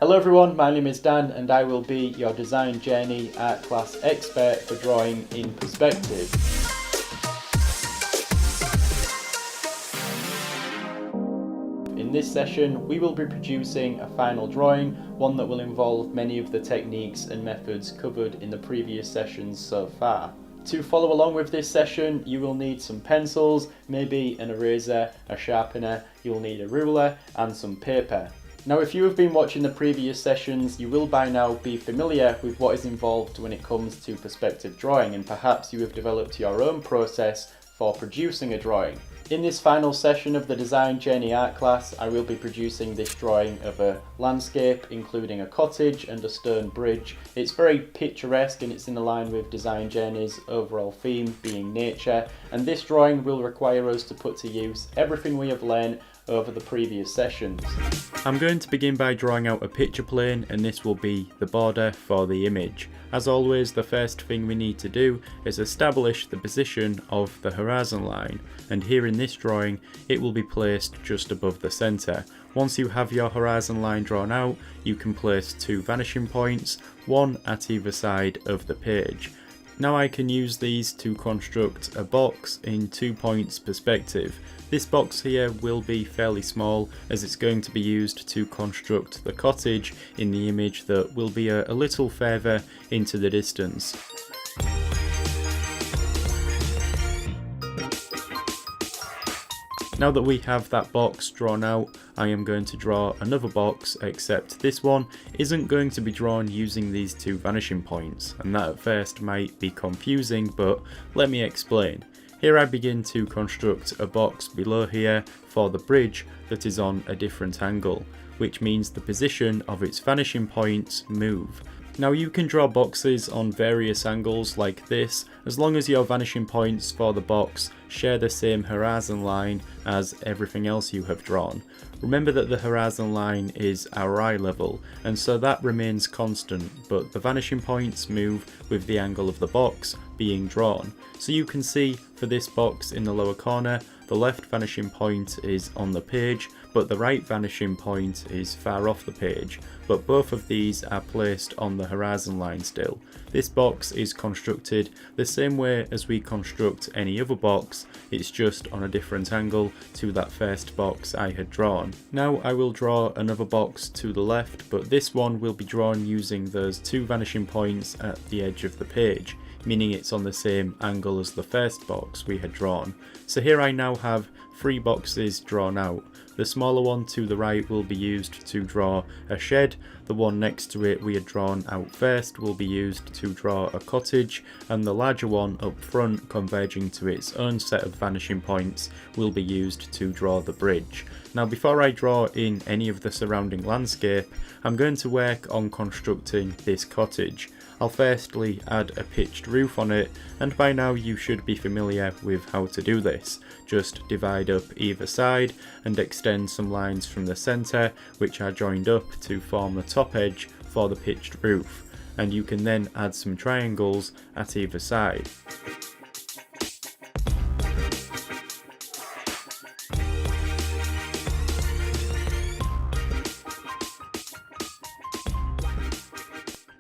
Hello everyone, my name is Dan and I will be your Design Journey art class expert for drawing in perspective. In this session we will be producing a final drawing, one that will involve many of the techniques and methods covered in the previous sessions so far. To follow along with this session you will need some pencils, maybe an eraser, a sharpener, you'll need a ruler and some paper. Now if you have been watching the previous sessions, you will by now be familiar with what is involved when it comes to perspective drawing, and perhaps you have developed your own process for producing a drawing. In this final session of the Design Journey art class, I will be producing this drawing of a landscape including a cottage and a stone bridge. It's very picturesque and it's in line with Design Journey's overall theme being nature, and this drawing will require us to put to use everything we have learned over the previous sessions. I'm going to begin by drawing out a picture plane, and this will be the border for the image. As always, the first thing we need to do is establish the position of the horizon line, and here in this drawing it will be placed just above the centre. Once you have your horizon line drawn out, you can place two vanishing points, one at either side of the page. Now I can use these to construct a box in 2 points perspective. This box here will be fairly small as it's going to be used to construct the cottage in the image that will be a little further into the distance. Now that we have that box drawn out, I am going to draw another box, except this one isn't going to be drawn using these two vanishing points, and that at first might be confusing, but let me explain. Here I begin to construct a box below here for the bridge that is on a different angle, which means the position of its vanishing points move. Now you can draw boxes on various angles like this, as long as your vanishing points for the box share the same horizon line as everything else you have drawn. Remember that the horizon line is our eye level, and so that remains constant, but the vanishing points move with the angle of the box being drawn. So you can see for this box in the lower corner, the left vanishing point is on the page, but the right vanishing point is far off the page, but both of these are placed on the horizon line still. This box is constructed the same way as we construct any other box, it's just on a different angle to that first box I had drawn. Now I will draw another box to the left, but this one will be drawn using those two vanishing points at the edge of the page, meaning it's on the same angle as the first box we had drawn. So here I now have 3 boxes drawn out. The smaller one to the right will be used to draw a shed, the one next to it we had drawn out first will be used to draw a cottage, and the larger one up front, converging to its own set of vanishing points, will be used to draw the bridge. Now before I draw in any of the surrounding landscape, I'm going to work on constructing this cottage. I'll firstly add a pitched roof on it, and by now you should be familiar with how to do this. Just divide up either side and extend some lines from the centre, which are joined up to form the top edge for the pitched roof, and you can then add some triangles at either side.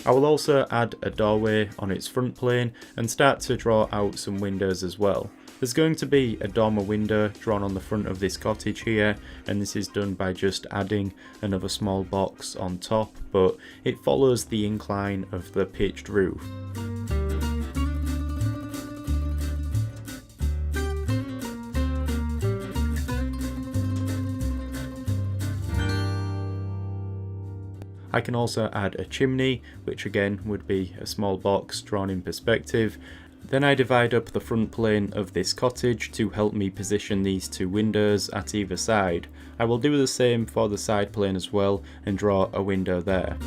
I will also add a doorway on its front plane and start to draw out some windows as well. There's going to be a dormer window drawn on the front of this cottage here, and this is done by just adding another small box on top, but it follows the incline of the pitched roof. I can also add a chimney, which again would be a small box drawn in perspective. Then I divide up the front plane of this cottage to help me position these two windows at either side. I will do the same for the side plane as well and draw a window there.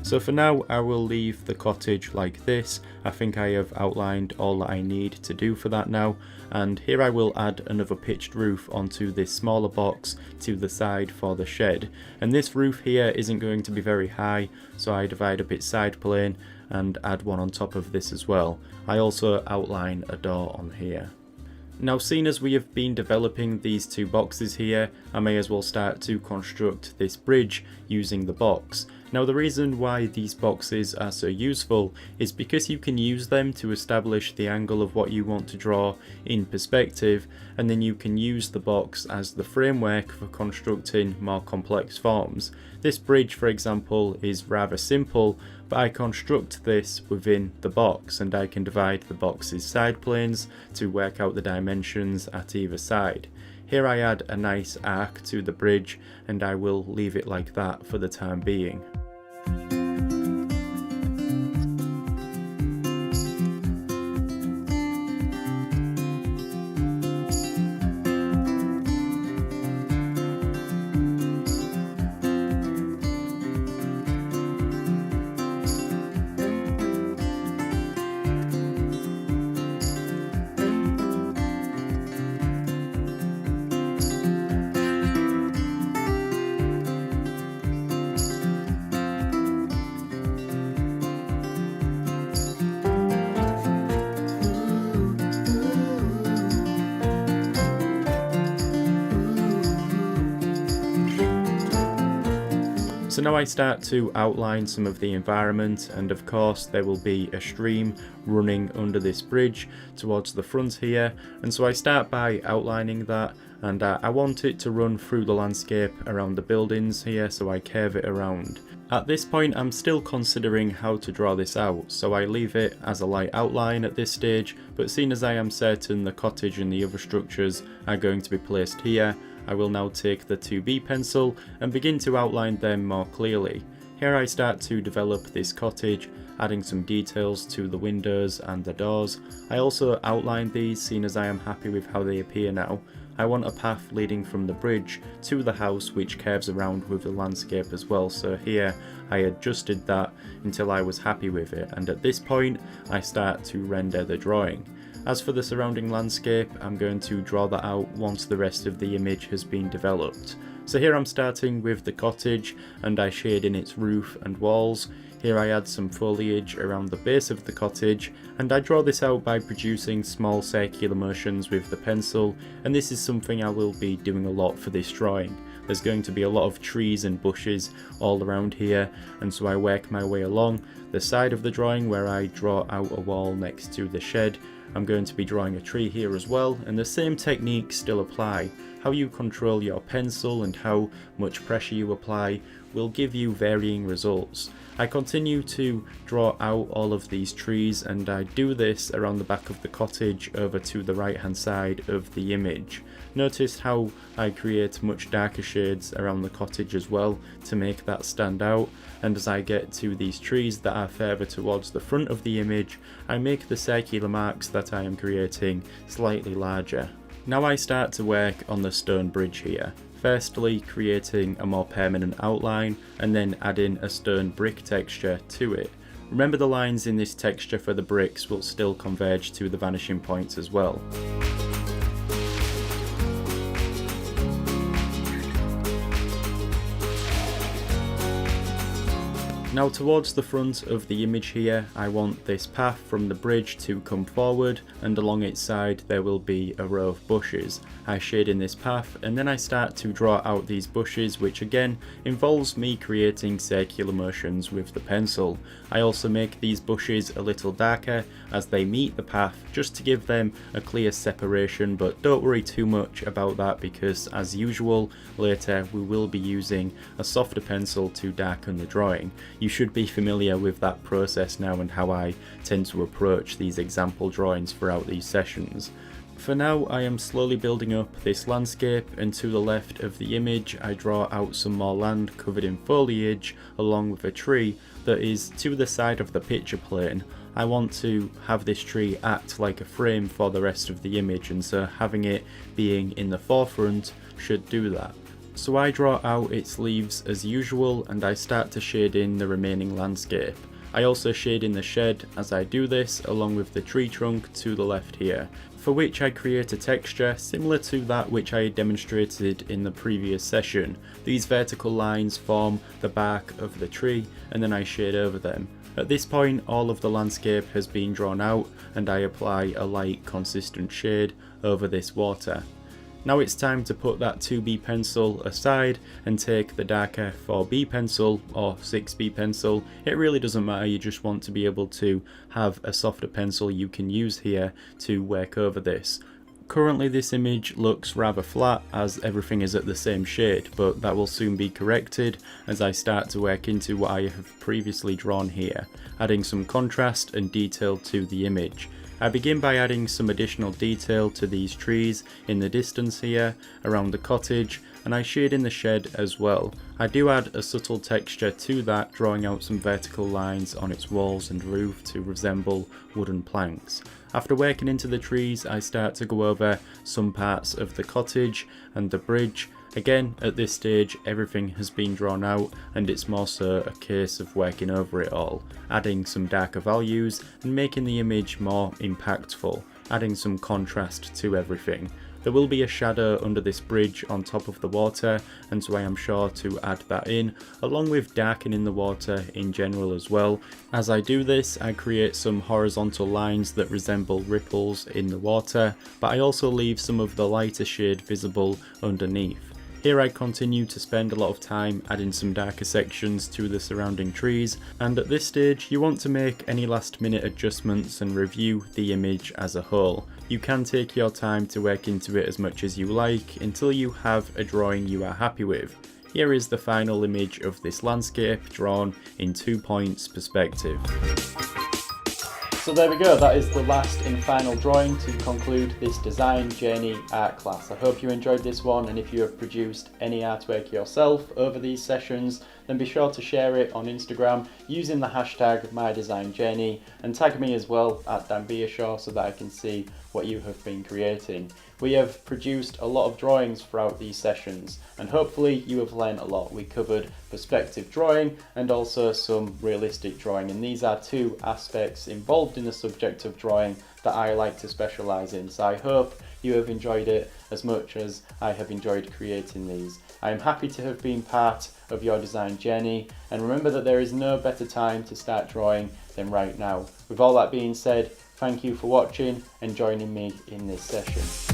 So for now I will leave the cottage like this, I think I have outlined all that I need to do for that now, and here I will add another pitched roof onto this smaller box to the side for the shed. And this roof here isn't going to be very high, so I divide up its side plane and add one on top of this as well. I also outline a door on here. Now, seeing as we have been developing these two boxes here, I may as well start to construct this bridge using the box. Now, the reason why these boxes are so useful is because you can use them to establish the angle of what you want to draw in perspective, and then you can use the box as the framework for constructing more complex forms. This bridge, for example, is rather simple, but I construct this within the box, and I can divide the box's side planes to work out the dimensions at either side. Here I add a nice arc to the bridge, and I will leave it like that for the time being. So now I start to outline some of the environment, and of course there will be a stream running under this bridge towards the front here, and so I start by outlining that, and I want it to run through the landscape around the buildings here, so I curve it around. At this point I'm still considering how to draw this out, so I leave it as a light outline at this stage, but seeing as I am certain the cottage and the other structures are going to be placed here, I will now take the 2B pencil and begin to outline them more clearly. Here I start to develop this cottage, adding some details to the windows and the doors. I also outline these, seeing as I am happy with how they appear now. I want a path leading from the bridge to the house which curves around with the landscape as well, so here I adjusted that until I was happy with it, and at this point I start to render the drawing. As for the surrounding landscape, I'm going to draw that out once the rest of the image has been developed. So here I'm starting with the cottage, and I shade in its roof and walls. Here I add some foliage around the base of the cottage, and I draw this out by producing small circular motions with the pencil, and this is something I will be doing a lot for this drawing. There's going to be a lot of trees and bushes all around here, and so I work my way along the side of the drawing where I draw out a wall next to the shed. I'm going to be drawing a tree here as well, and the same techniques still apply. How you control your pencil and how much pressure you apply will give you varying results. I continue to draw out all of these trees, and I do this around the back of the cottage over to the right hand side of the image. Notice how I create much darker shades around the cottage as well to make that stand out, and as I get to these trees that are further towards the front of the image, I make the circular marks that I am creating slightly larger. Now I start to work on the stone bridge here. Firstly creating a more permanent outline, and then adding a stone brick texture to it. Remember, the lines in this texture for the bricks will still converge to the vanishing points as well. Now towards the front of the image here, I want this path from the bridge to come forward, and along its side there will be a row of bushes. I shade in this path, and then I start to draw out these bushes, which again involves me creating circular motions with the pencil. I also make these bushes a little darker as they meet the path, just to give them a clear separation, but don't worry too much about that because, as usual, later we will be using a softer pencil to darken the drawing. You should be familiar with that process now and how I tend to approach these example drawings throughout these sessions. For now, I am slowly building up this landscape, and to the left of the image I draw out some more land covered in foliage along with a tree that is to the side of the picture plane. I want to have this tree act like a frame for the rest of the image, and so having it being in the forefront should do that. So I draw out its leaves as usual, and I start to shade in the remaining landscape. I also shade in the shed as I do this, along with the tree trunk to the left here, for which I create a texture similar to that which I demonstrated in the previous session. These vertical lines form the bark of the tree and then I shade over them. At this point all of the landscape has been drawn out and I apply a light consistent shade over this water. Now it's time to put that 2B pencil aside and take the darker 4B pencil or 6B pencil. It really doesn't matter, you just want to be able to have a softer pencil you can use here to work over this. Currently this image looks rather flat as everything is at the same shade, but that will soon be corrected as I start to work into what I have previously drawn here, adding some contrast and detail to the image. I begin by adding some additional detail to these trees in the distance here, around the cottage, and I shade in the shed as well. I do add a subtle texture to that, drawing out some vertical lines on its walls and roof to resemble wooden planks. After working into the trees, I start to go over some parts of the cottage and the bridge. Again, at this stage everything has been drawn out and it's more so a case of working over it all, adding some darker values and making the image more impactful, adding some contrast to everything. There will be a shadow under this bridge on top of the water, and so I am sure to add that in, along with darkening the water in general as well. As I do this, I create some horizontal lines that resemble ripples in the water, but I also leave some of the lighter shade visible underneath. Here I continue to spend a lot of time adding some darker sections to the surrounding trees, and at this stage you want to make any last minute adjustments and review the image as a whole. You can take your time to work into it as much as you like until you have a drawing you are happy with. Here is the final image of this landscape drawn in 2 points perspective. So there we go, that is the last and final drawing to conclude this design journey art class. I hope you enjoyed this one, and if you have produced any artwork yourself over these sessions, then be sure to share it on Instagram using the hashtag #MyDesignJourney and tag me as well at DanBearshaw so that I can see what you have been creating. We have produced a lot of drawings throughout these sessions and hopefully you have learned a lot. We covered perspective drawing and also some realistic drawing, and these are two aspects involved in the subject of drawing that I like to specialise in, so I hope you have enjoyed it as much as I have enjoyed creating these. I am happy to have been part of your design journey, and remember that there is no better time to start drawing than right now. With all that being said, thank you for watching and joining me in this session.